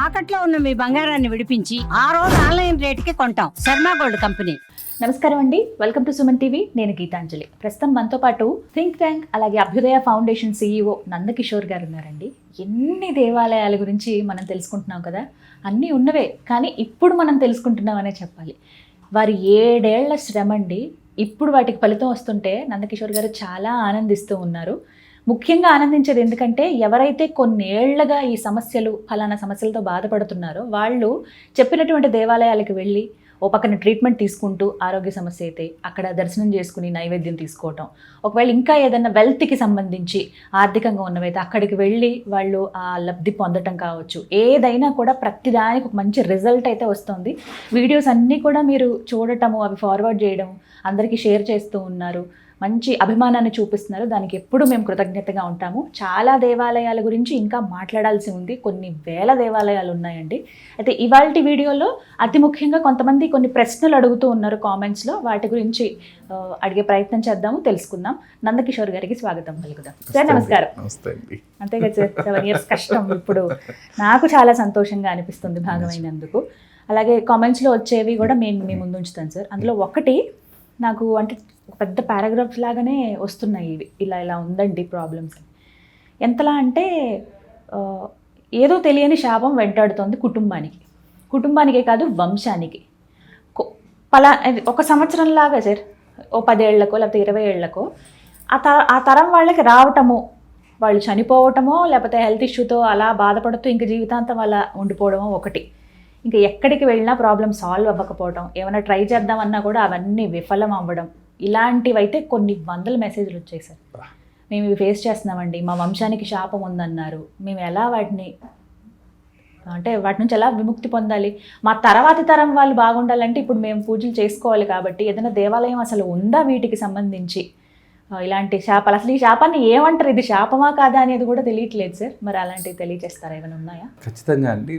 తాకట్లో ఉన్న మీ బంగారాన్ని విడిపించి ఆ రోజు ఆన్లైన్ రేటుకి కొంటాం. Sharma gold company. నమస్కారం అండి, వెల్కమ్ టు సుమన్ టీవీ. నేను గీతాంజలి. ప్రస్తుతం మనతో పాటు థింక్ ట్యాంక్ అలాగే అభ్యుదయ ఫౌండేషన్ CEO నందకిషోర్ గారు ఉన్నారండి. ఎన్ని దేవాలయాల గురించి మనం తెలుసుకుంటున్నాం కదా, అన్నీ ఉన్నవే, కానీ ఇప్పుడు మనం తెలుసుకుంటున్నామనే చెప్పాలి. వారి 7 ఏళ్ల శ్రమ అండి, ఇప్పుడు వాటికి ఫలితం వస్తుంటే నందకిషోర్ గారు చాలా ఆనందిస్తూ ఉన్నారు. ముఖ్యంగా ఆనందించేది ఎందుకంటే ఎవరైతే కొన్నేళ్లుగా ఈ సమస్యలు ఫలానా సమస్యలతో బాధపడుతున్నారో వాళ్ళు చెప్పినటువంటి దేవాలయాలకు వెళ్ళి ఓ పక్కన ట్రీట్మెంట్ తీసుకుంటూ ఆరోగ్య సమస్య అయితే అక్కడ దర్శనం చేసుకుని నైవేద్యం తీసుకోవటం, ఒకవేళ ఇంకా ఏదైనా వెల్త్కి సంబంధించి ఆర్థికంగా ఉన్నవైతే అక్కడికి వెళ్ళి వాళ్ళు ఆ లబ్ధి పొందటం కావచ్చు, ఏదైనా కూడా ప్రతిదానికి ఒక మంచి రిజల్ట్ అయితే వస్తుంది. వీడియోస్ అన్నీ కూడా మీరు చూడటము, అవి ఫార్వర్డ్ చేయడం, అందరికీ షేర్ చేస్తూ ఉన్నారు, మంచి అభిమానాన్ని చూపిస్తున్నారు. దానికి ఎప్పుడు మేము కృతజ్ఞతగా ఉంటాము. చాలా దేవాలయాల గురించి ఇంకా మాట్లాడాల్సి ఉంది, కొన్ని వేల దేవాలయాలు ఉన్నాయండి. అయితే ఇవాల్టి వీడియోలో అతి ముఖ్యంగా కొంతమంది కొన్ని ప్రశ్నలు అడుగుతూ ఉన్నారు కామెంట్స్లో, వాటి గురించి అడిగే ప్రయత్నం చేద్దాము, తెలుసుకుందాం. నందకిషోర్ గారికి స్వాగతం పలుకుదాం. సార్ నమస్కారం. అంతే కదా సార్, 7 years కష్టం ఇప్పుడు నాకు చాలా సంతోషంగా అనిపిస్తుంది భాగమైనందుకు. అలాగే కామెంట్స్లో వచ్చేవి కూడా మేము మీ ముందు ఉంచుతాను సార్. అందులో ఒకటి నాకు అంటే ఒక పెద్ద పారాగ్రాఫ్స్ లాగానే వస్తున్నాయి ఇవి, ఇలా ఇలా ఉందండి ప్రాబ్లమ్స్. ఎంతలా అంటే ఏదో తెలియని శాపం వెంటాడుతోంది కుటుంబానికే కాదు వంశానికి. ఒక సంవత్సరంలాగా సార్, ఓ 10 ఏళ్లకో లేకపోతే 20 ఏళ్లకో ఆ తరం వాళ్ళకి రావటము, వాళ్ళు చనిపోవటమో లేకపోతే హెల్త్ ఇష్యూతో అలా బాధపడుతూ ఇంక జీవితాంతం అలా ఉండిపోవడమో ఒకటి. ఇంకా ఎక్కడికి వెళ్ళినా ప్రాబ్లం సాల్వ్ అవ్వకపోవడం, ఏమైనా ట్రై చేద్దామన్నా కూడా అవన్నీ విఫలం అవ్వడం, ఇలాంటివైతే కొన్ని వందల మెసేజ్లు వచ్చాయి సార్. మేము ఇవి ఫేస్ చేస్తున్నామండి, మా వంశానికి శాపం ఉందన్నారు, మేము ఎలా వాటి నుంచి ఎలా విముక్తి పొందాలి, మా తర్వాతి తరం వాళ్ళు బాగుండాలంటే ఇప్పుడు మేము పూజలు చేసుకోవాలి కాబట్టి ఏదైనా దేవాలయం అసలు ఉందా వీటికి సంబంధించి, ఇలాంటి శాపాలు అసలు ఈ శాపాన్ని ఏమంటారు, ఇది శాపమా కాదా అనేది కూడా తెలియట్లేదు సార్. మరి అలాంటివి తెలియజేస్తారా, ఏమైనా ఉన్నాయా? ఖచ్చితంగా అండి.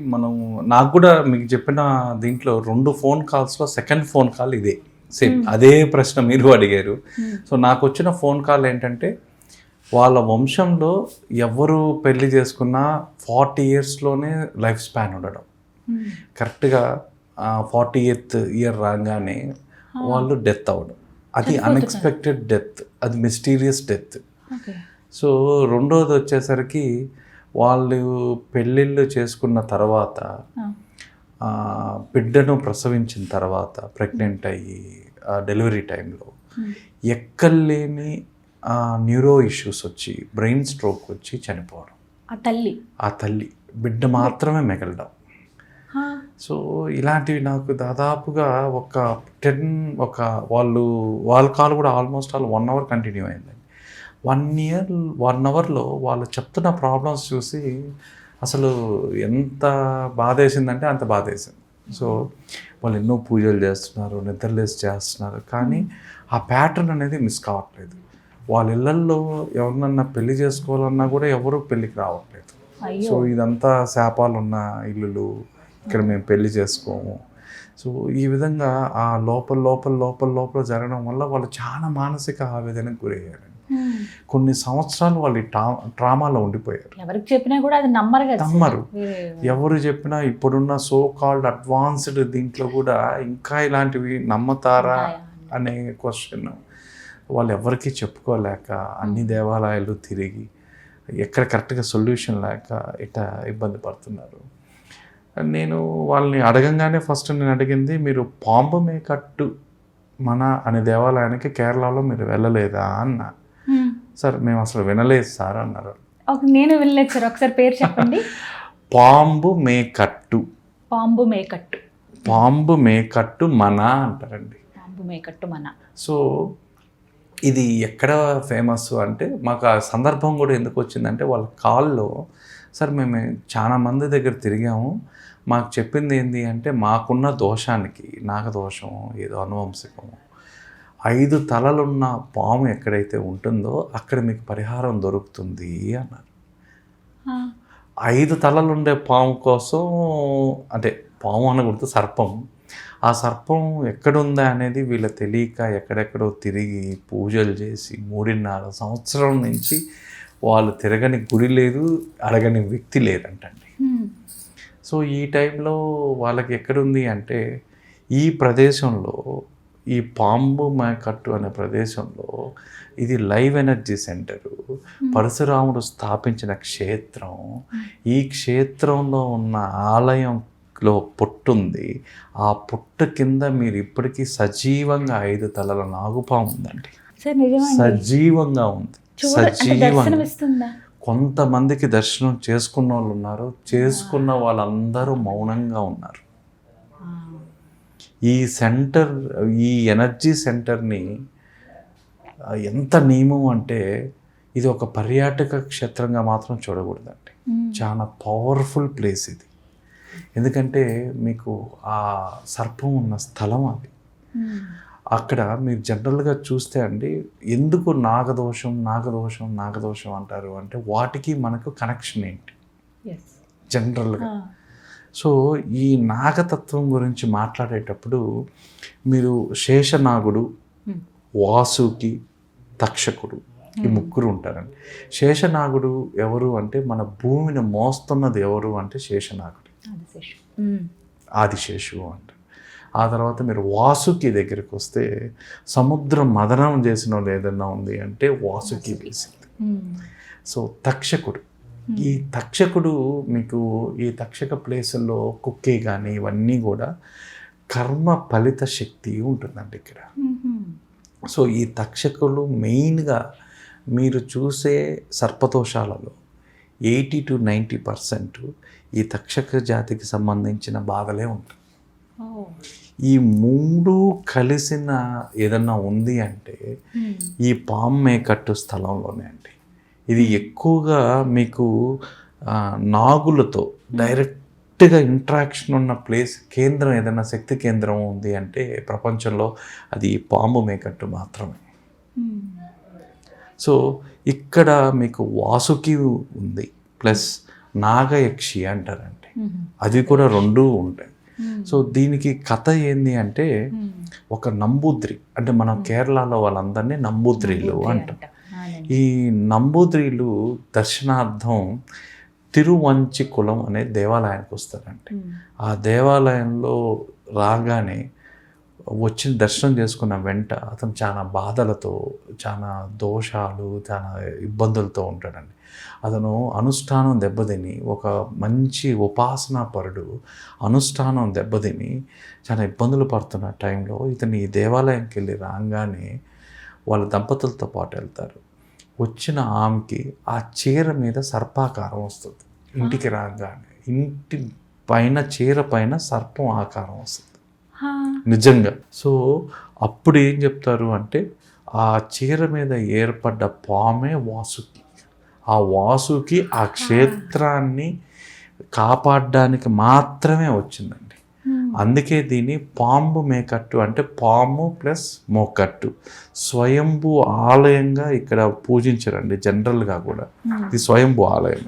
నాకు కూడా మీకు చెప్పిన దీంట్లో 2 ఫోన్ కాల్స్లో సెకండ్ ఫోన్ కాల్ ఇదే, సేమ్ అదే ప్రశ్న మీరు అడిగారు. సో నాకు వచ్చిన ఫోన్ కాల్ ఏంటంటే, వాళ్ళ వంశంలో ఎవరు పెళ్లి చేసుకున్నా 40 yearsలోనే లైఫ్ స్పాన్ ఉండడం, కరెక్ట్గా 40th ఇయర్ రాగానే వాళ్ళు డెత్ అవ్వడం, అది అన్ఎక్స్పెక్టెడ్ డెత్, అది మిస్టీరియస్ డెత్. సో రెండోది వచ్చేసరికి వాళ్ళు పెళ్ళిళ్ళు చేసుకున్న తర్వాత బిడ్డను ప్రసవించిన తర్వాత ప్రెగ్నెంట్ అయ్యి డెలివరీ టైంలో ఎక్కలేని న్యూరో ఇష్యూస్ వచ్చి బ్రెయిన్ స్ట్రోక్ వచ్చి చనిపోవడం, ఆ తల్లి బిడ్డ మాత్రమే మిగలడం. సో ఇలాంటివి నాకు దాదాపుగా వాళ్ళ కాల్ కూడా ఆల్మోస్ట్ 1 hour కంటిన్యూ అయిందండి. 1 hourలో వాళ్ళు చెప్తున్న ప్రాబ్లమ్స్ చూసి అసలు ఎంత బాధేసిందంటే అంత బాధేసింది. సో వాళ్ళు ఎన్నో పూజలు చేస్తున్నారు, నిద్రలేసి చేస్తున్నారు, కానీ ఆ ప్యాటర్న్ అనేది మిస్ కావట్లేదు. వాళ్ళ ఇళ్ళల్లో ఎవరినన్నా పెళ్లి చేసుకోవాలన్నా కూడా ఎవరు పెళ్ళికి రావట్లేదు. సో ఇదంతా శాపాలు ఉన్న ఇల్లులు, ఇక్కడ మేము పెళ్లి చేసుకోము. సో ఈ విధంగా ఆ లోపల జరగడం వల్ల వాళ్ళు చాలా మానసిక ఆవేదనకు గురయ్యారు. కొన్ని సంవత్సరాలు వాళ్ళు ట్రామాలో ఉండిపోయారు. ఎవరికి చెప్పినా కూడా అది నమ్మరు. ఎవరు చెప్పినా ఇప్పుడున్న సో కాల్డ్ అడ్వాన్స్డ్ దీంట్లో కూడా ఇంకా ఇలాంటివి నమ్మతారా అనే క్వశ్చన్ వాళ్ళు ఎవరికి చెప్పుకోలేక అన్ని దేవాలయాలు తిరిగి ఎక్కడ కరెక్ట్గా సొల్యూషన్ లేక ఇట్లా ఇబ్బంది పడుతున్నారు. నేను వాళ్ళని అడగంగానే ఫస్ట్ నేను అడిగింది, మీరు పాంబు మేకట్టు మన అనే దేవాలయానికి కేరళలో మీరు వెళ్ళలేదా అన్న. సార్ మేము అసలు వినలేదు సార్ అన్నారు. నేను వినలేదు సార్, ఒకసారి పేరు చెప్పండి. పాంబు మేకట్టు మన అంటారండి. పాంబు మేకట్టు మన. సో ఇది ఎక్కడ ఫేమస్ అంటే, మాకు ఆ సందర్భం కూడా ఎందుకు వచ్చిందంటే, వాళ్ళ కాల్లో సార్ మేము చాలా మంది దగ్గర తిరిగాము, మాకు చెప్పింది ఏంటి అంటే, మాకున్న దోషానికి, నాగదోషం ఏదో అనువంశికము, 5 తలలున్న పాము ఎక్కడైతే ఉంటుందో అక్కడ మీకు పరిహారం దొరుకుతుంది అన్నారు. 5 తలలుండే పాము కోసం, అంటే పాము అనకూడదు, సర్పం. ఆ సర్పం ఎక్కడుందా అనేది వీళ్ళ తెలియక ఎక్కడెక్కడో తిరిగి పూజలు చేసి 3.5 సంవత్సరం నుంచి వాళ్ళు తిరగని గుడి లేదు, అడగని వ్యక్తి లేదంటండి. సో ఈ టైంలో వాళ్ళకి ఎక్కడుంది అంటే ఈ ప్రదేశంలో, ఈ పాంబు మేకట్టు అనే ప్రదేశంలో ఇది లైవ్ ఎనర్జీ సెంటరు, పరశురాముడు స్థాపించిన క్షేత్రం. ఈ క్షేత్రంలో ఉన్న ఆలయంలో పుట్టుంది. ఆ పుట్ట కింద మీరు ఇప్పటికీ సజీవంగా 5 తలల నాగుపాము ఉందండి. సార్ నిజమా? సజీవంగా ఉంది. దర్శనం సజీవంగా. ఇస్తుందా? కొంతమందికి దర్శనం చేసుకున్న వాళ్ళు ఉన్నారు, చేసుకున్న వాళ్ళందరూ మౌనంగా ఉన్నారు. ఈ సెంటర్, ఈ ఎనర్జీ సెంటర్ని ఎంత నియమం అంటే ఇది ఒక పర్యాటక క్షేత్రంగా మాత్రం చూడకూడదండి. చాలా పవర్ఫుల్ ప్లేస్ ఇది. ఎందుకంటే మీకు ఆ సర్పం ఉన్న స్థలం అది. అక్కడ మీరు జనరల్గా చూస్తే అండి, ఎందుకు నాగదోషం నాగదోషం నాగదోషం అంటారు అంటే వాటికి మనకు కనెక్షన్ ఏంటి జనరల్గా. సో ఈ నాగతత్వం గురించి మాట్లాడేటప్పుడు మీరు శేషనాగుడు, వాసుకి, తక్షకుడు ఈ ముగ్గురు ఉంటారండి. శేషనాగుడు ఎవరు అంటే మన భూమిని మోస్తున్నది ఎవరు అంటే శేషనాగుడు, ఆదిశేషువు అంటారు. ఆ తర్వాత మీరు వాసుకి దగ్గరికి వస్తే సముద్రం మదనం చేసిన వాళ్ళు ఏదన్నా ఉంది అంటే వాసుకి వేసింది. సో తక్షకుడు, ఈ తక్షకుడు మీకు ఈ తక్షక ప్లేసుల్లో కుక్కే కానీ ఇవన్నీ కూడా కర్మ ఫలిత శక్తి ఉంటుందండి ఇక్కడ. సో ఈ తక్షకులు మెయిన్గా మీరు చూసే సర్పదోషాలలో 80 to 90% ఈ తక్షక జాతికి సంబంధించిన బాధలే ఉంటాయి. ఈ 3 కలిసిన ఏదన్నా ఉంది అంటే ఈ పాము మేకట్టు స్థలంలోనే అండి. ఇది ఎక్కువగా మీకు నాగులతో డైరెక్ట్గా ఇంట్రాక్షన్ ఉన్న ప్లేస్, కేంద్రం ఏదైనా శక్తి కేంద్రం ఉంది అంటే ప్రపంచంలో అది పాము మేకట్టు మాత్రమే. సో ఇక్కడ మీకు వాసుకి ఉంది, ప్లస్ నాగయక్షి అంటారండి, అది కూడా 2 ఉంటాయి. సో దీనికి కథ ఏంది అంటే ఒక నంబూద్రి, అంటే మనం కేరళలో వాళ్ళందరినీ నంబూద్రీలు అంటాం. ఈ నంబూద్రీలు దర్శనార్థం తిరువంచికులం అనే దేవాలయానికి వస్తారండి. ఆ దేవాలయంలో రాగానే వచ్చి దర్శనం చేసుకున్న వెంట అతను చాలా బాధలతో, చాలా దోషాలు, చాలా ఇబ్బందులతో ఉంటాడండి. అతను అనుష్ఠానం దెబ్బతిని, ఒక మంచి ఉపాసనా పరుడు అనుష్ఠానం దెబ్బతిని చాలా ఇబ్బందులు పడుతున్న టైంలో ఇతను ఈ దేవాలయంకి వెళ్ళి రాగానే వాళ్ళ దంపతులతో పాటు వెళ్తారు. వచ్చిన ఆమెకి ఆ చీర మీద సర్పాకారం వస్తుంది. ఇంటికి రాగానే ఇంటి పైన చీర పైన సర్పం ఆకారం వస్తుంది నిజంగా. సో అప్పుడు ఏం చెప్తారు అంటే ఆ చీర మీద ఏర్పడ్డ పామే వాసుకి. ఆ వాసుకి ఆ క్షేత్రాన్ని కాపాడడానికి మాత్రమే వచ్చిందండి. అందుకే దీన్ని పాంబు మేకట్టు అంటే పాము ప్లస్ మోకట్టు, స్వయంభూ ఆలయంగా ఇక్కడ పూజించారండి. జనరల్గా కూడా ఇది స్వయంభూ ఆలయం.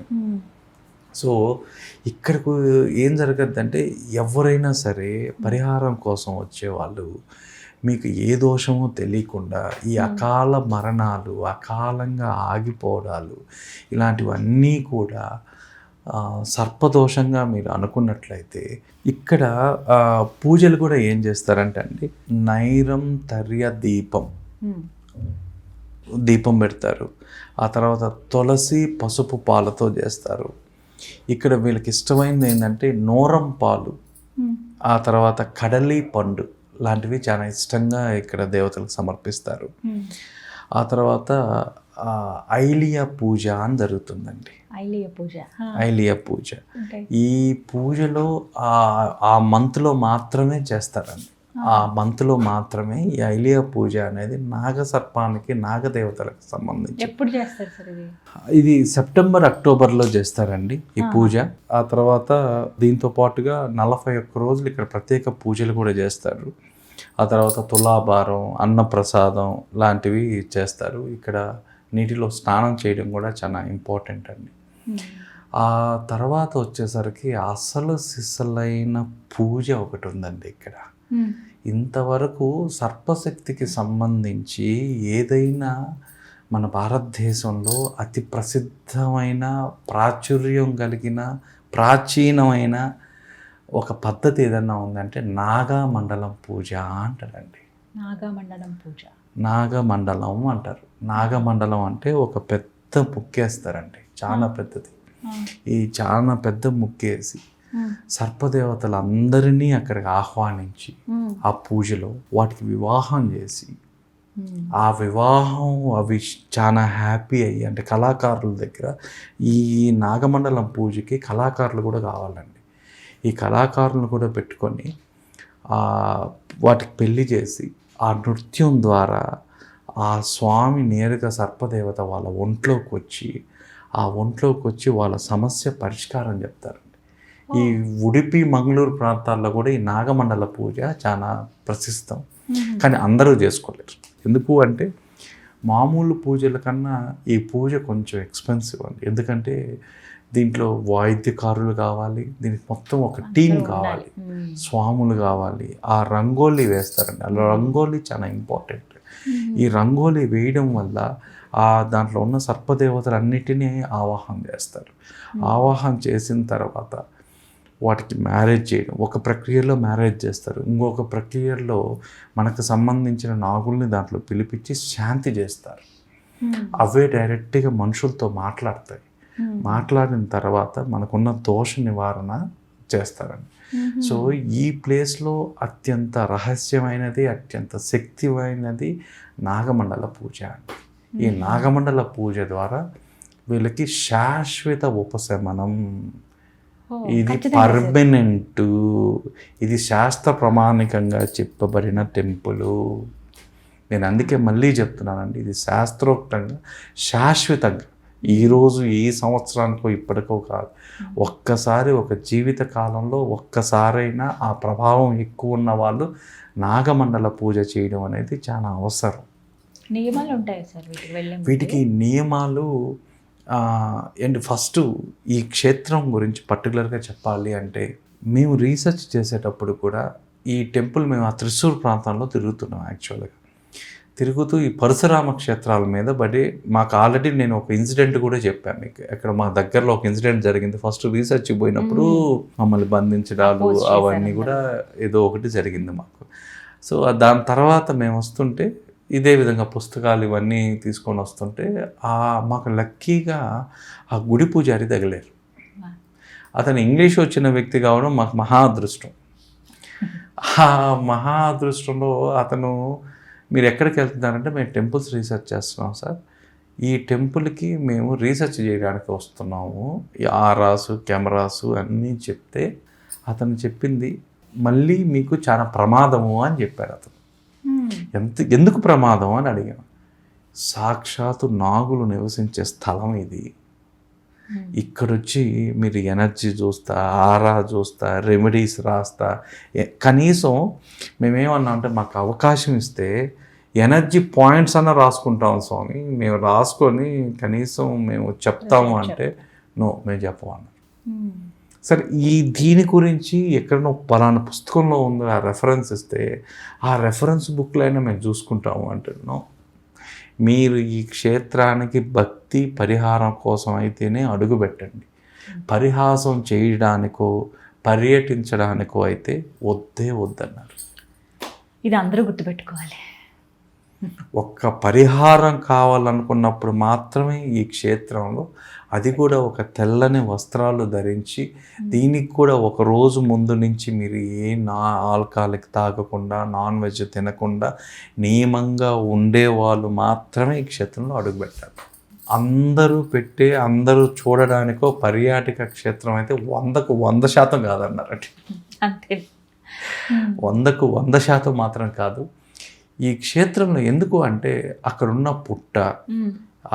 సో ఇక్కడకు ఏం జరగద్దంటే ఎవరైనా సరే పరిహారం కోసం వచ్చేవాళ్ళు మీకు ఏ దోషమో తెలియకుండా ఈ అకాల మరణాలు, అకాలంగా ఆగిపోవడాలు ఇలాంటివన్నీ కూడా సర్పదోషంగా మీరు అనుకున్నట్లయితే ఇక్కడ పూజలు కూడా ఏం చేస్తారంటే అండి, నైరంతర్య దీపం పెడతారు. ఆ తర్వాత తులసి పసుపు పాలతో చేస్తారు. ఇక్కడ వీళ్ళకి ఇష్టమైనది ఏంటంటే నోరం పాలు, ఆ తర్వాత కడలి పండు లాంటివి చాలా ఇష్టంగా ఇక్కడ దేవతలకు సమర్పిస్తారు. ఆ తర్వాత ఐలియ పూజ అని జరుగుతుందండి. ఐలియ పూజ ఈ పూజలో ఆ మంత్లో మాత్రమే చేస్తారండి. ఆ మంత్లో మాత్రమే ఈ ఐలియ పూజ అనేది నాగసర్పానికి, నాగదేవతలకు సంబంధించి. ఎప్పుడు చేస్తారు సార్ ఇది సెప్టెంబర్, అక్టోబర్లో చేస్తారండి ఈ పూజ. ఆ తర్వాత దీంతో పాటుగా 41 రోజులు ఇక్కడ ప్రత్యేక పూజలు కూడా చేస్తారు. ఆ తర్వాత తులాభారం, అన్నప్రసాదం లాంటివి చేస్తారు. ఇక్కడ నీటిలో స్నానం చేయడం కూడా చాలా ఇంపార్టెంట్ అండి. ఆ తర్వాత వచ్చేసరికి అసలు సిసలైన పూజ ఒకటి ఉందండి ఇక్కడ. ఇంతవరకు సర్పశక్తికి సంబంధించి ఏదైనా మన భారతదేశంలో అతి ప్రసిద్ధమైన, ప్రాచుర్యం కలిగిన, ప్రాచీనమైన ఒక పద్ధతి ఏదన్నా ఉందంటే నాగమండలం పూజ అంటారండి. నాగమండలం పూజ. నాగమండలం అంటారు. నాగమండలం అంటే ఒక పెద్ద ముక్కేస్తారండి, చాలా పెద్దది. ఈ చాలా పెద్ద ముక్కేసి సర్పదేవతలందరినీ అక్కడికి ఆహ్వానించి ఆ పూజలో వాటికి వివాహం చేసి ఆ వివాహం అవి చాలా హ్యాపీ అయ్యి, అంటే కళాకారుల దగ్గర ఈ నాగమండలం పూజకి కళాకారులు కూడా కావాలండి. ఈ కళాకారులను కూడా పెట్టుకొని వాటికి పెళ్లి చేసి ఆ నృత్యం ద్వారా ఆ స్వామి నేరుగా సర్పదేవత వాళ్ళ ఒంట్లోకి వచ్చి వాళ్ళ సమస్య పరిష్కారం చెప్తారండి. ఈ ఉడిపి మంగళూరు ప్రాంతాల్లో కూడా ఈ నాగమండల పూజ చాలా ప్రసిద్ధం, కానీ అందరూ చేసుకోలేరు. ఎందుకు అంటే మామూలు పూజల కన్నా ఈ పూజ కొంచెం ఎక్స్పెన్సివ్ అండి. ఎందుకంటే దీంట్లో వాయిద్యకారులు కావాలి, దీనికి మొత్తం ఒక టీం కావాలి, స్వాములు కావాలి, ఆ రంగోలీ వేస్తారండి. అలా రంగోలీ చాలా ఇంపార్టెంట్. ఈ రంగోలీ వేయడం వల్ల దాంట్లో ఉన్న సర్పదేవతలన్నిటినీ ఆవాహన చేస్తారు. ఆవాహన చేసిన తర్వాత వాటికి మ్యారేజ్ చేయడం, ఒక ప్రక్రియలో మ్యారేజ్ చేస్తారు, ఇంకొక ప్రక్రియలో మనకు సంబంధించిన నాగుల్ని దాంట్లో పిలిపించి శాంతి చేస్తారు. అవే డైరెక్ట్గా మనుషులతో మాట్లాడతాయి. మాట్లాడిన తర్వాత మనకున్న దోష నివారణ చేస్తారండి. సో ఈ ప్లేస్లో అత్యంత రహస్యమైనది, అత్యంత శక్తిమైనది నాగమండల పూజ అండి. ఈ నాగమండల పూజ ద్వారా వీళ్ళకి శాశ్వత ఉపశమనం, ఇది పర్మనెంట్, ఇది శాస్త్ర ప్రమాణికంగా చెప్పబడిన టెంపుల్. నేను అందుకే మళ్ళీ చెప్తున్నానండి, ఇది శాస్త్రోక్తంగా శాశ్వతంగా ఈరోజు ఈ సంవత్సరానికో ఇప్పటికో కాదు, ఒక్కసారి ఒక జీవిత కాలంలో ఒక్కసారైనా ఆ ప్రభావం ఎక్కువ ఉన్న వాళ్ళు నాగమండల పూజ చేయడం అనేది చాలా అవసరం. నియమాలు ఉంటాయి సార్ వీటికి నియమాలు అండ్ ఫస్ట్ ఈ క్షేత్రం గురించి పర్టికులర్గా చెప్పాలి అంటే, మేము రీసెర్చ్ చేసేటప్పుడు కూడా ఈ టెంపుల్ మేము ఆ త్రిశూర్ ప్రాంతంలో తిరుగుతున్నాం. యాక్చువల్గా తిరుగుతూ ఈ పరశురామ క్షేత్రాల మీద మాకు ఆల్రెడీ నేను ఒక ఇన్సిడెంట్ కూడా చెప్పాను మీకు. అక్కడ మా దగ్గరలో ఒక ఇన్సిడెంట్ జరిగింది. ఫస్ట్ రీసెర్చ్కి పోయినప్పుడు మమ్మల్ని బంధించడాలు అవన్నీ కూడా ఏదో ఒకటి జరిగింది మాకు. సో దాని తర్వాత మేము వస్తుంటే ఇదే విధంగా పుస్తకాలు ఇవన్నీ తీసుకొని వస్తుంటే మాకు లక్కీగా ఆ గుడి పూజారి తగిలేరు. అతను ఇంగ్లీష్ వచ్చిన వ్యక్తి కావడం మాకు మహా అదృష్టం. ఆ మహా అదృష్టంలో అతను, మీరు ఎక్కడికి వెళ్తున్నారంటే, మేము టెంపుల్స్ రీసెర్చ్ చేస్తున్నాం సార్, ఈ టెంపుల్కి మేము రీసెర్చ్ చేయడానికి వస్తున్నాము, ఈ ఆరాసు కెమెరాసు అన్నీ చెప్తే అతను చెప్పింది మళ్ళీ మీకు చాలా ప్రమాదము అని చెప్పారు. అతను ఎందుకు ప్రమాదం అని అడిగాను. సాక్షాత్తు నాగులు నివసించే స్థలం ఇది, ఇక్కడొచ్చి మీరు ఎనర్జీ చూస్తా, ఆరా చూస్తా, రెమెడీస్ రాస్తా, కనీసం మేమేమన్నా అంటే మాకు అవకాశం ఇస్తే ఎనర్జీ పాయింట్స్ అన్న రాసుకుంటాం స్వామి, మేము రాసుకొని కనీసం మేము చెప్తాము అంటే మేము చెప్పమన్నా. సరే దీని గురించి ఎక్కడనో పలానా పుస్తకంలో ఉందో ఆ రెఫరెన్స్ ఇస్తే ఆ రెఫరెన్స్ బుక్లో అయినా మేము చూసుకుంటాము అంటే మీరు ఈ క్షేత్రానికి భక్తి పరిహారం కోసం అయితేనే అడుగు పెట్టండి. పరిహాసం చేయడానికో పర్యటించడానికో అయితే వద్దన్నారు. ఇది అందరూ గుర్తుపెట్టుకోవాలి. ఒక్క పరిహారం కావాలనుకున్నప్పుడు మాత్రమే ఈ క్షేత్రంలో, అది కూడా ఒక తెల్లని వస్త్రాలు ధరించి, దీనికి కూడా ఒక రోజు ముందు నుంచి మీరు ఆల్కహాలిక్ తాగకుండా, నాన్ వెజ్ తినకుండా నియమంగా ఉండేవాళ్ళు మాత్రమే ఈ క్షేత్రంలో అడుగుపెట్టారు. అందరూ చూడడానికో పర్యాటక క్షేత్రం అయితే 100కు 100% కాదన్నారండి. అంతే, 100కు 100% మాత్రం కాదు. ఈ క్షేత్రంలో ఎందుకు అంటే అక్కడున్న పుట్ట,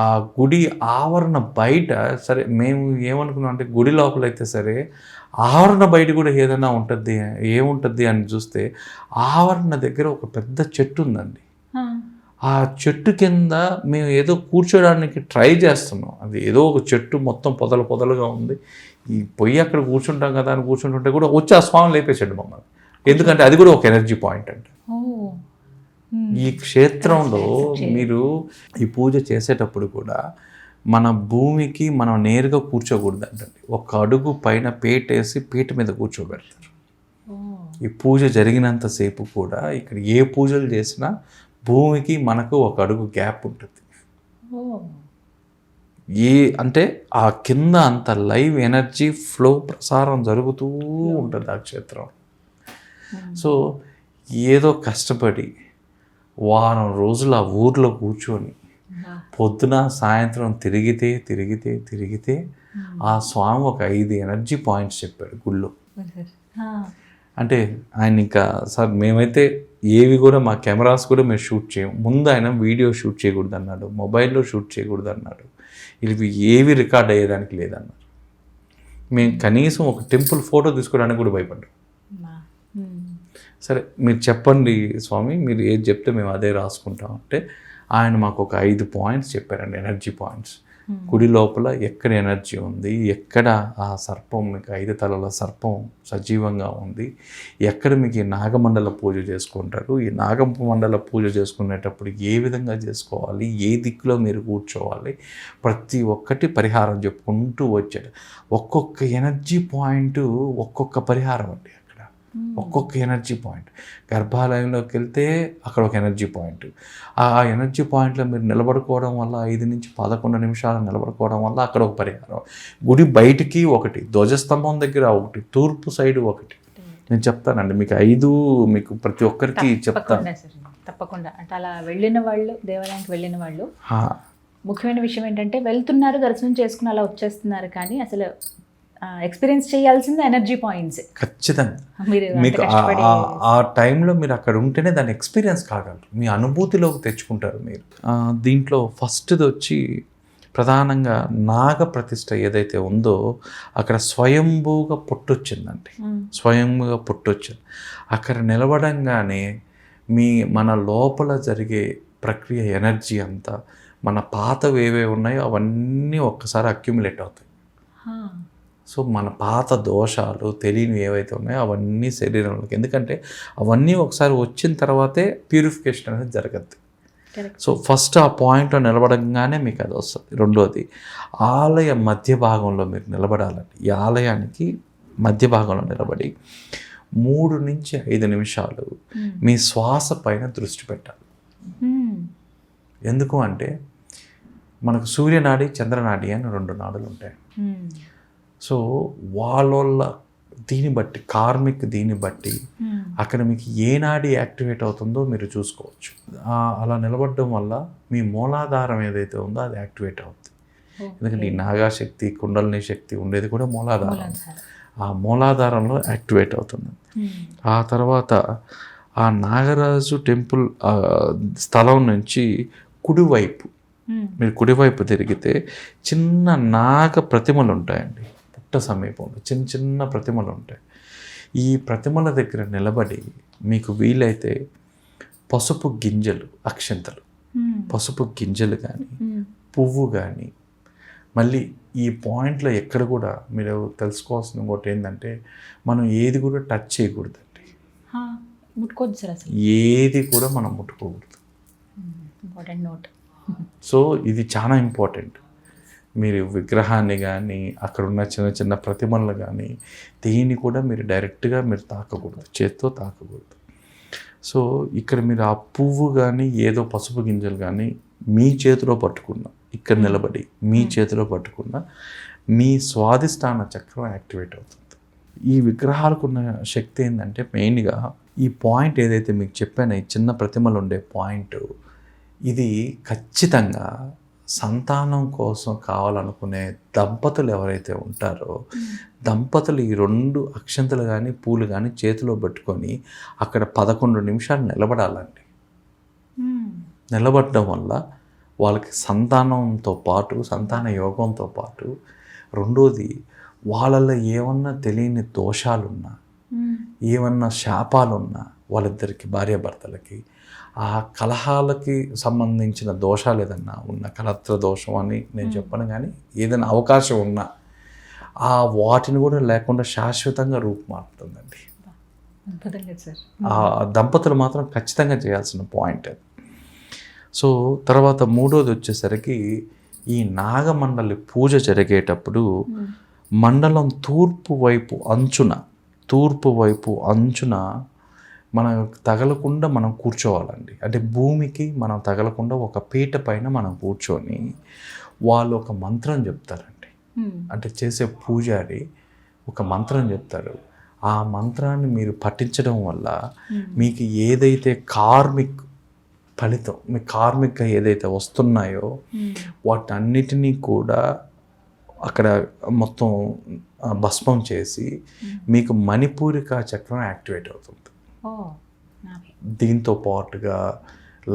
ఆ గుడి ఆవరణ బయట, సరే మేము ఏమనుకున్నాం అంటే గుడి లోపల అయితే సరే, ఆవరణ బయట కూడా ఏదైనా ఏముంటుంది అని చూస్తే ఆవరణ దగ్గర ఒక పెద్ద చెట్టు ఉందండి. ఆ చెట్టు కింద మేము ఏదో కూర్చోడానికి ట్రై చేస్తున్నాం. అది ఏదో ఒక చెట్టు మొత్తం పొదలుగా ఉంది. ఈ పొయ్యి అక్కడ కూర్చుంటాం కదా అని కూర్చుంటుంటే కూడా వచ్చి ఆ స్వామి లేపేసాడు మమ్మల్ని. ఎందుకంటే అది కూడా ఒక ఎనర్జీ పాయింట్ అండి. ఈ క్షేత్రంలో మీరు ఈ పూజ చేసేటప్పుడు కూడా మన భూమికి మనం నేరుగా కూర్చోకూడదు అంటండి. ఒక అడుగు పైన పీట వేసి పీట మీద కూర్చోబెడతారు. ఈ పూజ జరిగినంతసేపు కూడా ఇక్కడ ఏ పూజలు చేసినా భూమికి మనకు ఒక అడుగు గ్యాప్ ఉంటుంది. అంటే ఆ కింద అంత లైవ్ ఎనర్జీ ఫ్లో ప్రసారం జరుగుతూ ఉంటుంది ఆ క్షేత్రం. సో ఏదో కష్టపడి వారం రోజులు ఆ ఊర్లో కూర్చొని పొద్దున సాయంత్రం తిరిగితే ఆ స్వామి ఒక 5 ఎనర్జీ పాయింట్స్ చెప్పాడు గుళ్ళో. అంటే ఆయన ఇంకా సార్ మేమైతే ఏవి కూడా మా కెమెరాస్ కూడా మేము షూట్ చేయము. ముందు ఆయన వీడియో షూట్ చేయకూడదు అన్నాడు, మొబైల్లో షూట్ చేయకూడదు అన్నాడు, ఇవి ఏవి రికార్డ్ అయ్యేదానికి లేదన్నారు. మేము కనీసం ఒక టెంపుల్ ఫోటో తీసుకోవడానికి కూడా భయపడ్డాం. సరే మీరు చెప్పండి స్వామి, మీరు ఏది చెప్తే మేము అదే రాసుకుంటాం అంటే ఆయన మాకు ఒక 5 పాయింట్స్ చెప్పారండి, ఎనర్జీ పాయింట్స్. గుడి లోపల ఎక్కడ ఎనర్జీ ఉంది, ఎక్కడ ఆ సర్పం మీకు 5 తలల సర్పం సజీవంగా ఉంది, ఎక్కడ మీకు ఈ నాగమండల పూజ చేసుకుంటారు, ఈ నాగమండల పూజ చేసుకునేటప్పుడు ఏ విధంగా చేసుకోవాలి, ఏ దిక్కులో మీరు కూర్చోవాలి, ప్రతి ఒక్కటి పరిహారం చెప్పుకుంటూ వచ్చాడు. ఒక్కొక్క ఎనర్జీ పాయింట్ ఒక్కొక్క పరిహారం అండి. ఒక్కొక్క ఎనర్జీ పాయింట్ గర్భాలయంలోకి వెళ్తే అక్కడ ఒక ఎనర్జీ పాయింట్, ఆ ఎనర్జీ పాయింట్లో మీరు నిలబడుకోవడం వల్ల 5 నుంచి 11 నిమిషాలు నిలబడుకోవడం వల్ల అక్కడ ఒక పరిహారం. గుడి బయటికి ఒకటి, ధ్వజస్తంభం దగ్గర ఒకటి, తూర్పు సైడ్ ఒకటి. నేను చెప్తానండి మీకు 5 మీకు ప్రతి ఒక్కరికి చెప్తాను. తప్పకుండా. అంటే అలా వెళ్ళిన వాళ్ళు, దేవాలయానికి వెళ్ళిన వాళ్ళు ముఖ్యమైన విషయం ఏంటంటే వెళ్తున్నారు, దర్శనం చేసుకుని అలా వచ్చేస్తున్నారు, కానీ అసలు ఎక్స్పీరియన్స్ చేయాల్సింది ఎనర్జీ పాయింట్స్. ఖచ్చితంగా మీకు ఆ టైంలో మీరు అక్కడ ఉంటేనే దాన్ని ఎక్స్పీరియన్స్ కాగలరు, మీ అనుభూతిలోకి తెచ్చుకుంటారు మీరు. దీంట్లో ఫస్ట్ది వచ్చి ప్రధానంగా నాగ ప్రతిష్ఠ ఏదైతే ఉందో అక్కడ స్వయంభూగా పుట్టొచ్చిందండి. స్వయంభూగా పుట్టొచ్చింది. అక్కడ నిలబడంగానే మన లోపల జరిగే ప్రక్రియ ఎనర్జీ అంతా మన పాతవి ఏవే ఉన్నాయో అవన్నీ ఒక్కసారి అక్యుములేట్ అవుతాయి. సో మన పాత దోషాలు తెలియని ఏవైతే ఉన్నాయో అవన్నీ శరీరంలోకి, ఎందుకంటే అవన్నీ ఒకసారి వచ్చిన తర్వాతే ప్యూరిఫికేషన్ అనేది జరగద్ది. సో ఫస్ట్ ఆ పాయింట్లో నిలబడంగానే మీకు అది వస్తుంది. రెండోది ఆలయ మధ్య భాగంలో మీరు నిలబడాలండి. ఈ ఆలయానికి మధ్య భాగంలో నిలబడి 3 నుంచి 5 నిమిషాలు మీ శ్వాస పైన దృష్టి పెట్టాలి. ఎందుకు అంటే మనకు సూర్యనాడి, చంద్రనాడి అని 2 నాడులు ఉంటాయి. సో వాళ్ళ దీన్ని బట్టి, కార్మిక్ దీన్ని బట్టి అక్కడ మీకు ఏ నాడి యాక్టివేట్ అవుతుందో మీరు చూసుకోవచ్చు. అలా నిలబడడం వల్ల మీ మూలాధారం ఏదైతే ఉందో అది యాక్టివేట్ అవుతుంది. ఎందుకంటే ఈ నాగాశక్తి, కుండలిని శక్తి ఉండేది కూడా మూలాధారం. ఆ మూలాధారంలో యాక్టివేట్ అవుతుంది. ఆ తర్వాత ఆ నాగరాజు టెంపుల్ స్థలం నుంచి కుడివైపు మీరు కుడివైపు తిరిగితే చిన్న నాగ ప్రతిమలు ఉంటాయండి. సమీపంలో చిన్న చిన్న ప్రతిమలు ఉంటాయి. ఈ ప్రతిమల దగ్గర నిలబడి మీకు వీలైతే పసుపు గింజలు, అక్షంతలు, పసుపు గింజలు కానీ, పువ్వు కానీ, మళ్ళీ ఈ పాయింట్లో ఎక్కడ కూడా మీరు తెలుసుకోవాల్సిన ఇంకోటి ఏంటంటే మనం ఏది కూడా టచ్ చేయకూడదండి. ముట్టుకోవద్దు సార్, అసలు ఏది కూడా మనం ముట్టుకోకూడదు. Important note. సో ఇది చాలా ఇంపార్టెంట్. మీరు విగ్రహాన్ని కానీ, అక్కడ ఉన్న చిన్న చిన్న ప్రతిమలను కానీ, దేన్ని కూడా మీరు డైరెక్ట్గా మీరు తాకకూడదు, చేత్తో తాకకూడదు. సో ఇక్కడ మీరు ఆ పువ్వు కానీ, ఏదో పసుపు గింజలు కానీ మీ చేతిలో పట్టుకున్న, ఇక్కడ నిలబడి మీ చేతిలో పట్టుకున్న మీ స్వాదిష్టాన చక్రం యాక్టివేట్ అవుతుంది. ఈ విగ్రహాలకు ఉన్న శక్తి ఏంటంటే మెయిన్గా ఈ పాయింట్ ఏదైతే మీకు చెప్పానో, ఈ చిన్న ప్రతిమలు ఉండే పాయింట్, ఇది ఖచ్చితంగా సంతానం కోసం కావాలనుకునే దంపతులు ఎవరైతే ఉంటారో దంపతులు ఈ 2 అక్షంతలు కానీ, పూలు కానీ చేతిలో పెట్టుకొని అక్కడ 11 నిమిషాలు నిలబడాలండి. నిలబడడం వల్ల వాళ్ళకి సంతానంతో పాటు, సంతాన యోగంతో పాటు, రెండోది వాళ్ళల్లో ఏమన్నా తెలియని దోషాలున్నా, ఏమన్నా శాపాలున్నా వాళ్ళిద్దరికి, భార్యాభర్తలకి, ఆ కలహాలకి సంబంధించిన దోషాలు ఏదన్నా ఉన్న, కలత్ర దోషం అని నేను చెప్పను, కానీ ఏదైనా అవకాశం ఉన్నా ఆ వాటిని కూడా లేకుండా శాశ్వతంగా రూపుమారుతుందండి. ఆ దంపతులు మాత్రం ఖచ్చితంగా చేయాల్సిన పాయింట్ అది. సో తర్వాత 3వది వచ్చేసరికి ఈ నాగమండలి పూజ జరిగేటప్పుడు మండలం తూర్పు వైపు అంచున, తూర్పు వైపు అంచున మనం తగలకుండా మనం కూర్చోవాలండి. అంటే భూమికి మనం తగలకుండా ఒక పీట పైన మనం కూర్చొని వాళ్ళు ఒక మంత్రం చెప్తారండి. అంటే చేసే పూజారి ఒక మంత్రం చెప్తారు. ఆ మంత్రాన్ని మీరు పఠించడం వల్ల మీకు ఏదైతే కార్మిక్ ఫలితం, మీ కార్మిక ఏదైతే వస్తున్నాయో వాటన్నిటినీ కూడా అక్కడ మొత్తం భస్మం చేసి మీకు మణిపూరిక చక్రం యాక్టివేట్ అవుతుంది. దీంతో పాటుగా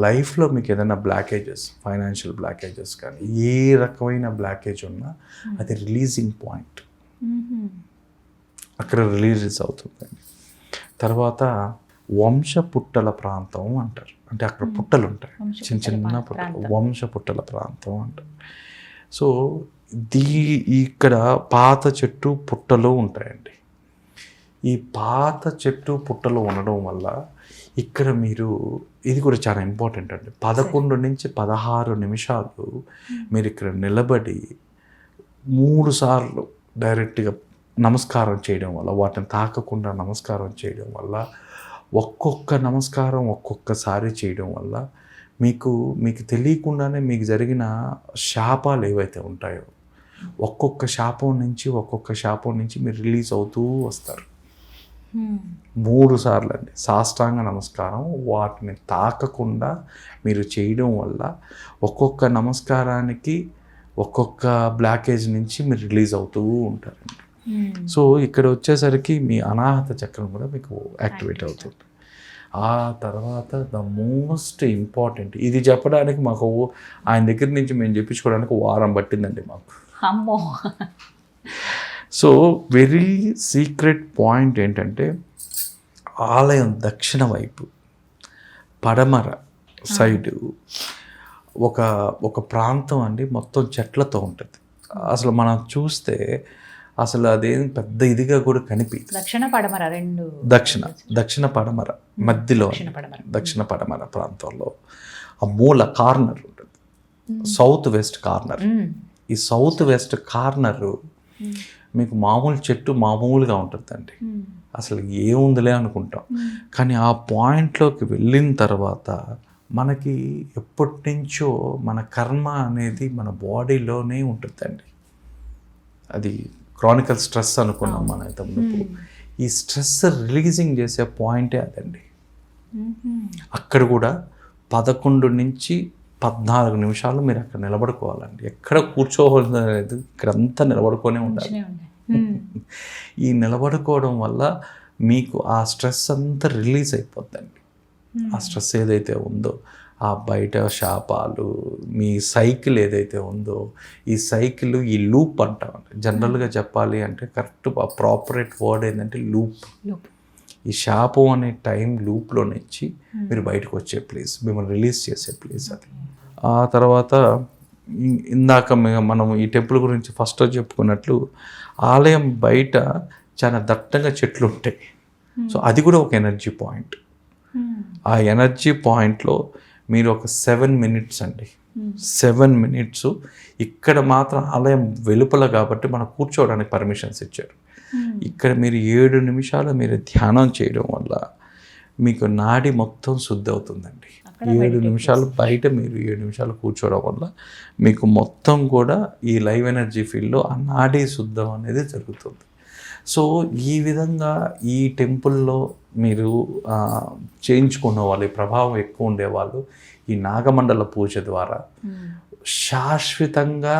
లైఫ్లో మీకు ఏదైనా బ్లాకేజెస్, ఫైనాన్షియల్ బ్లాకేజెస్ కానీ ఏ రకమైన బ్లాకేజ్ ఉన్నా అది రిలీజింగ్ పాయింట్, అక్కడ రిలీజ్ అవుతుందండి. తర్వాత వంశ పుట్టల ప్రాంతం అంటారు. అంటే అక్కడ పుట్టలు ఉంటాయి, చిన్న చిన్న పుట్టలు, వంశ పుట్టల ప్రాంతం అంటారు. సో ఇక్కడ పాత చెట్టు పుట్టలు ఉంటాయండి. ఈ పాత చెట్టు పుట్టలు ఉండడం వల్ల ఇక్కడ మీరు, ఇది కూడా చాలా ఇంపార్టెంట్ అండి, 11 నుంచి 16 నిమిషాలు మీరు ఇక్కడ నిలబడి 3 సార్లు డైరెక్ట్గా నమస్కారం చేయడం వల్ల, వాటిని తాకకుండా నమస్కారం చేయడం వల్ల, ఒక్కొక్క నమస్కారం ఒక్కొక్కసారి చేయడం వల్ల మీకు తెలియకుండానే మీకు జరిగిన శాపాలు ఏవైతే ఉంటాయో ఒక్కొక్క శాపం నుంచి మీరు రిలీజ్ అవుతూ వస్తారు. 3 సార్లు అండి సాష్టాంగ నమస్కారం. వాటిని తాకకుండా మీరు చేయడం వల్ల ఒక్కొక్క నమస్కారానికి ఒక్కొక్క బ్లాకేజ్ నుంచి మీరు రిలీజ్ అవుతూ ఉంటారండి. సో ఇక్కడ వచ్చేసరికి మీ అనాహత చక్రం కూడా మీకు యాక్టివేట్ అవుతుంది. ఆ తర్వాత ద మోస్ట్ ఇంపార్టెంట్, ఇది చెప్పడానికి మాకు ఆయన దగ్గర నుంచి మేము చెప్పించుకోవడానికి వారం పట్టిందండి మాకు. అమ్మో. సో వెరీ సీక్రెట్ పాయింట్ ఏంటంటే, ఆలయం దక్షిణ వైపు పడమర సైడు ఒక ప్రాంతం అండి, మొత్తం చెట్లతో ఉంటుంది. అసలు మనం చూస్తే అసలు అదేం పెద్ద ఇదిగా కూడా కనిపించదు. దక్షిణ పడమర మధ్యలో, దక్షిణ పడమర ప్రాంతంలో ఆ మూల కార్నర్ ఉంటుంది, సౌత్ వెస్ట్ కార్నర్. ఈ సౌత్ వెస్ట్ కార్నర్ మీకు మామూలు చెట్టు మామూలుగా ఉంటుందండి, అసలు ఏముందిలే అనుకుంటాం. కానీ ఆ పాయింట్లోకి వెళ్ళిన తర్వాత మనకి ఎప్పటి నుంచో మన కర్మ అనేది మన బాడీలోనే ఉంటుందండి. అది క్రానికల్ స్ట్రెస్ అనుకున్నాం మనం ఇంతకుముందు. ఈ స్ట్రెస్ రిలీజింగ్ చేసే పాయింటే అదండి. అక్కడ కూడా 11 నుంచి 14 నిమిషాలు మీరు అక్కడ నిలబడుకోవాలండి. ఎక్కడ కూర్చోవద్దు అనేది, ఇక్కడంతా నిలబడుకొనే ఉండాలి. ఈ నిలబడుకోవడం వల్ల మీకు ఆ స్ట్రెస్ అంతా రిలీజ్ అయిపోద్దండి. ఆ స్ట్రెస్ ఏదైతే ఉందో, ఆ బయట శాపాలు, మీ సైకిల్ ఏదైతే ఉందో, ఈ సైకిల్, ఈ లూప్ అంటామండి. జనరల్గా చెప్పాలి అంటే కరెక్ట్ ప్రాపరేట్ వర్డ్ ఏంటంటే లూప్. ఈ శాపం అనే టైం లూప్లో నుంచి మీరు బయటకు వచ్చే ప్లేస్, మిమ్మల్ని రిలీజ్ చేసే ప్లేస్ అది. ఆ తర్వాత ఇందాక మనం ఈ టెంపుల్ గురించి ఫస్ట్ చెప్పుకున్నట్లు, ఆలయం బయట చాలా దట్టంగా చెట్లు ఉంటాయి. సో అది కూడా ఒక ఎనర్జీ పాయింట్. ఆ ఎనర్జీ పాయింట్లో మీరు ఒక 7 మినిట్స్ అండి, 7 మినిట్స్ ఇక్కడ మాత్రం ఆలయం వెలుపల కాబట్టి మనకు కూర్చోవడానికి పర్మిషన్స్ ఇచ్చారు. ఇక్కడ మీరు 7 నిమిషాలు మీరు ధ్యానం చేయడం వల్ల మీకు నాడి మొత్తం శుద్ధి అవుతుందండి. 7 నిమిషాలు బయట మీరు 7 నిమిషాలు కూర్చోవడం వల్ల మీకు మొత్తం కూడా ఈ లైవ్ ఎనర్జీ ఫీల్డ్లో ఆ నాడీ శుద్ధం అనేది జరుగుతుంది. సో ఈ విధంగా ఈ టెంపుల్లో మీరు చేయించుకున్న వాళ్ళు, ఈ ప్రభావం ఎక్కువ ఉండేవాళ్ళు ఈ నాగమండల పూజ ద్వారా శాశ్వతంగా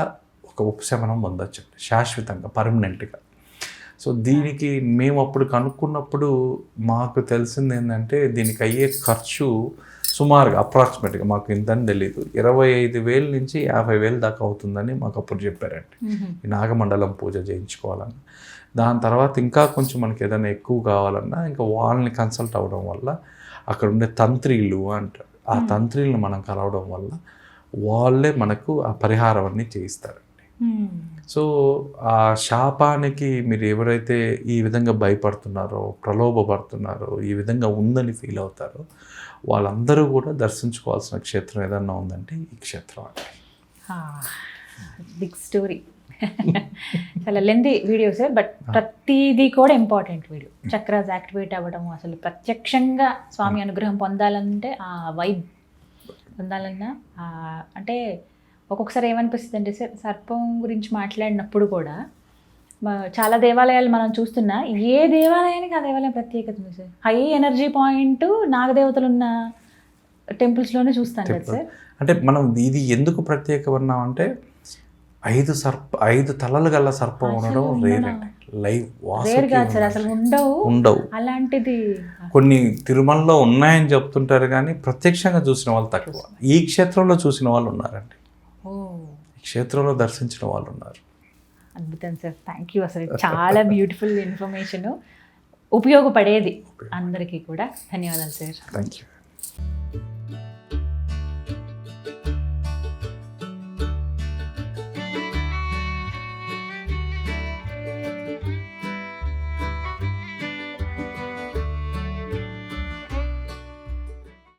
ఒక ఉపశమనం పొందొచ్చు, శాశ్వతంగా, పర్మనెంట్గా. సో దీనికి మేము అప్పుడు కనుక్కున్నప్పుడు మాకు తెలిసింది ఏంటంటే, దీనికి అయ్యే ఖర్చు సుమారుగా అప్రాక్సిమేట్గా మాకు ఇంతని తెలియదు, 25,000 నుంచి 50,000 దాకా అవుతుందని మాకు అప్పుడు చెప్పారండి ఈ నాగమండలం పూజ చేయించుకోవాలని. దాని తర్వాత ఇంకా కొంచెం మనకి ఏదైనా ఎక్కువ కావాలన్నా ఇంకా వాళ్ళని కన్సల్ట్ అవ్వడం వల్ల, అక్కడ ఉండే తంత్రీలు అంటారు, ఆ తంత్రీలను మనం కలవడం వల్ల వాళ్ళే మనకు ఆ పరిహారం అన్నీ చేయిస్తారండి. సో ఆ శాపానికి మీరు ఎవరైతే ఈ విధంగా భయపడుతున్నారో, ప్రలోభపడుతున్నారో, ఈ విధంగా ఉందని ఫీల్ అవుతారో, వాళ్ళందరూ కూడా దర్శించుకోవాల్సిన క్షేత్రం ఏదన్నా ఉందంటే ఈ క్షేత్రం అండి. Big story. చాలా లెంది వీడియో సార్, బట్ ప్రతిదీ కూడా ఇంపార్టెంట్ వీడియో. చక్రాస్ యాక్టివేట్ అవ్వడం, అసలు ప్రత్యక్షంగా స్వామి అనుగ్రహం పొందాలంటే ఆ వైబ్ పొందాలన్నా అంటే ఒక్కొక్కసారి ఏమనిపిస్తుంది అంటే సార్, సర్పం గురించి మాట్లాడినప్పుడు కూడా చాలా దేవాలయాలు మనం చూస్తున్నా, ఏ దేవాలయానికి ఆ దేవాలయం ప్రత్యేకత ఉంది సార్. హై ఎనర్జీ పాయింట్ నాగదేవతలు ఉన్న టెంపుల్స్లోనే చూస్తాను కదా సార్. అంటే మనం ఇది ఎందుకు ప్రత్యేకమన్నామంటే 5 తలలు గల సర్పం ఉండడం రేర్ అండి. లైవ్ రేర్ కాదు సార్, అసలు ఉండవు. అలాంటిది కొన్ని తిరుమలలో ఉన్నాయని చెప్తుంటారు కానీ ప్రత్యక్షంగా చూసిన వాళ్ళు తక్కువ. ఈ క్షేత్రంలో చూసిన వాళ్ళు ఉన్నారండి, ఈ క్షేత్రంలో దర్శించిన వాళ్ళు ఉన్నారు. అద్భుతం సార్, థ్యాంక్ యూ. అసలు చాలా బ్యూటిఫుల్ ఇన్ఫర్మేషన్, ఉపయోగపడేది అందరికీ కూడా. ధన్యవాదాలు సార్. Thank you.